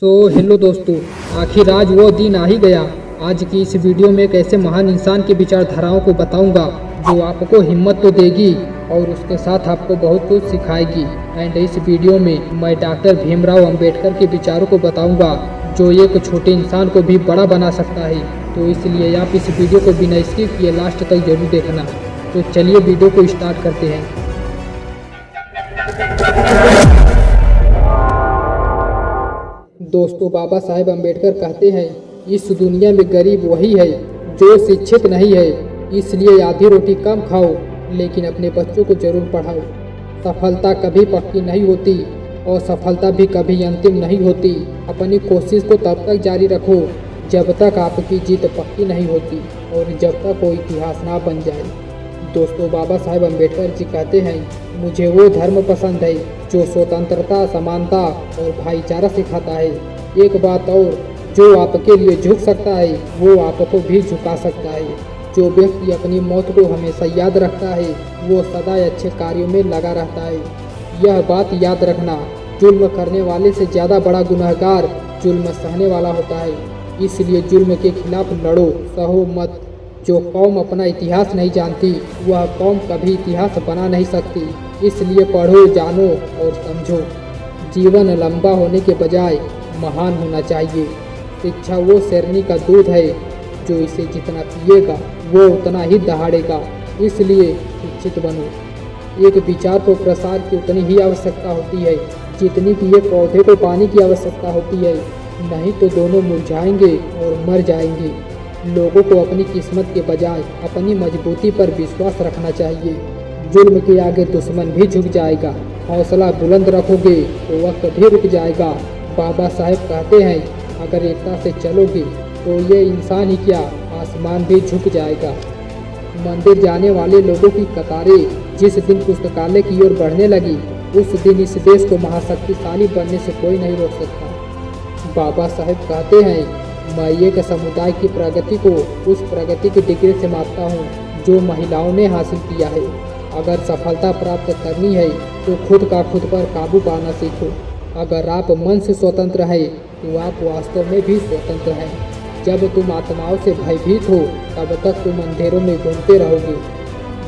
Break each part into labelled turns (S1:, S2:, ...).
S1: Hello दोस्तों, आखिर आज वो दिन आ ही गया। आज की इस वीडियो में एक ऐसे महान इंसान की विचारधाराओं को बताऊंगा जो आपको हिम्मत तो देगी और उसके साथ आपको बहुत कुछ सिखाएगी। एंड इस वीडियो में मैं डॉक्टर भीमराव अंबेडकर के विचारों को बताऊंगा जो एक छोटे इंसान को भी बड़ा बना सकता है। तो इसलिए आप इस वीडियो को बिना स्किप किए लास्ट तक जरूर देखना। तो चलिए वीडियो को स्टार्ट करते हैं। दोस्तों, बाबा साहेब अम्बेडकर कहते हैं, इस दुनिया में गरीब वही है जो शिक्षित नहीं है, इसलिए आधी रोटी कम खाओ लेकिन अपने बच्चों को जरूर पढ़ाओ। सफलता कभी पक्की नहीं होती और सफलता भी कभी अंतिम नहीं होती। अपनी कोशिश को तब तक जारी रखो जब तक आपकी जीत पक्की नहीं होती और जब तक वो इतिहास ना बन जाए। दोस्तों, बाबा साहेब अम्बेडकर जी कहते हैं, मुझे वो धर्म पसंद है जो स्वतंत्रता, समानता और भाईचारा सिखाता है। एक बात और, जो आपके लिए झुक सकता है वो आपको भी झुका सकता है। जो व्यक्ति अपनी मौत को हमेशा याद रखता है वो सदा अच्छे कार्यों में लगा रहता है। यह बात याद रखना, जुल्म करने वाले से ज़्यादा बड़ा गुनहगार जुल्म सहने वाला होता है। इसलिए जुल्म के खिलाफ लड़ो, सहो मत। जो कौम अपना इतिहास नहीं जानती वह कौम कभी इतिहास बना नहीं सकती। इसलिए पढ़ो, जानो और समझो। जीवन लंबा होने के बजाय महान होना चाहिए। शिक्षा वो शेरनी का दूध है जो इसे जितना पिएगा वो उतना ही दहाड़ेगा। इसलिए शिक्षित बनो। एक विचार को प्रसार की उतनी ही आवश्यकता होती है जितनी कि एक पौधे को पानी की आवश्यकता होती है, नहीं तो दोनों मुरझाएंगे और मर जाएंगे। लोगों को अपनी किस्मत के बजाय अपनी मजबूती पर विश्वास रखना चाहिए। जुल्म के आगे दुश्मन भी झुक जाएगा। हौसला बुलंद रखोगे तो वक्त भी रुक जाएगा। बाबा साहेब कहते हैं, अगर एकता से चलोगे तो ये इंसान ही क्या, आसमान भी झुक जाएगा। मंदिर जाने वाले लोगों की कतारें जिस दिन पुस्तकालय की ओर बढ़ने लगी उस दिन इस देश को महाशक्तिशाली बनने से कोई नहीं रोक सकता। बाबा साहेब कहते हैं, मैं एक समुदाय की प्रगति को उस प्रगति की डिग्री से मापता हूँ जो महिलाओं ने हासिल किया है। अगर सफलता प्राप्त करनी है तो खुद पर काबू पाना सीखो। अगर आप मन से स्वतंत्र है तो आप वास्तव में भी स्वतंत्र हैं। जब तुम आत्माओं से भयभीत हो तब तक तुम अंधेरों में घूमते रहोगे।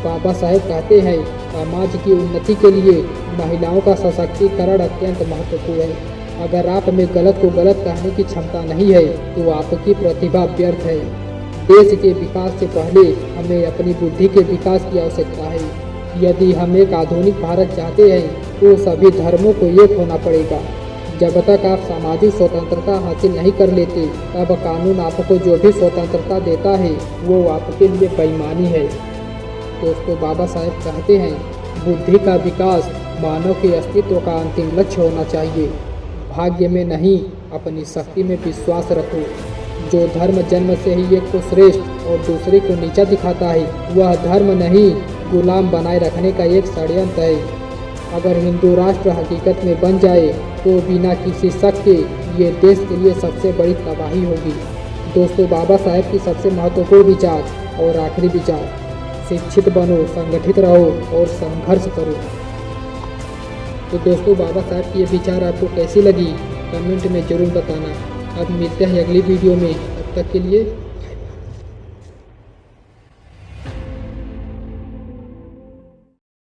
S1: बाबा साहेब कहते हैं, समाज की उन्नति के लिए महिलाओं का सशक्तिकरण अत्यंत महत्वपूर्ण है। अगर आप में गलत को गलत कहने की क्षमता नहीं है तो आपकी प्रतिभा व्यर्थ है। देश के विकास से पहले हमें अपनी बुद्धि के विकास की आवश्यकता है। यदि हम एक आधुनिक भारत चाहते हैं तो सभी धर्मों को एक होना पड़ेगा। जब तक आप सामाजिक स्वतंत्रता हासिल नहीं कर लेते तब कानून आपको जो भी स्वतंत्रता देता है वो आपके लिए बेईमानी है। दोस्तों, बाबा साहेब कहते हैं, बुद्धि का विकास मानव के अस्तित्व का अंतिम लक्ष्य होना चाहिए। भाग्य में नहीं, अपनी शक्ति में विश्वास रखो। जो धर्म जन्म से ही एक को श्रेष्ठ और दूसरे को नीचा दिखाता है वह धर्म नहीं, गुलाम बनाए रखने का एक षड्यंत्र है। अगर हिंदू राष्ट्र हकीकत में बन जाए तो बिना किसी शक के ये देश के लिए सबसे बड़ी तबाही होगी। दोस्तों, बाबा साहेब की सबसे महत्वपूर्ण विचार और आखिरी विचार, शिक्षित बनो, संगठित रहो और संघर्ष करो। तो दोस्तों, बाबा साहब की ये विचार आपको कैसी लगी कमेंट में ज़रूर बताना। अब मिलते हैं अगली वीडियो में, तब तक के लिए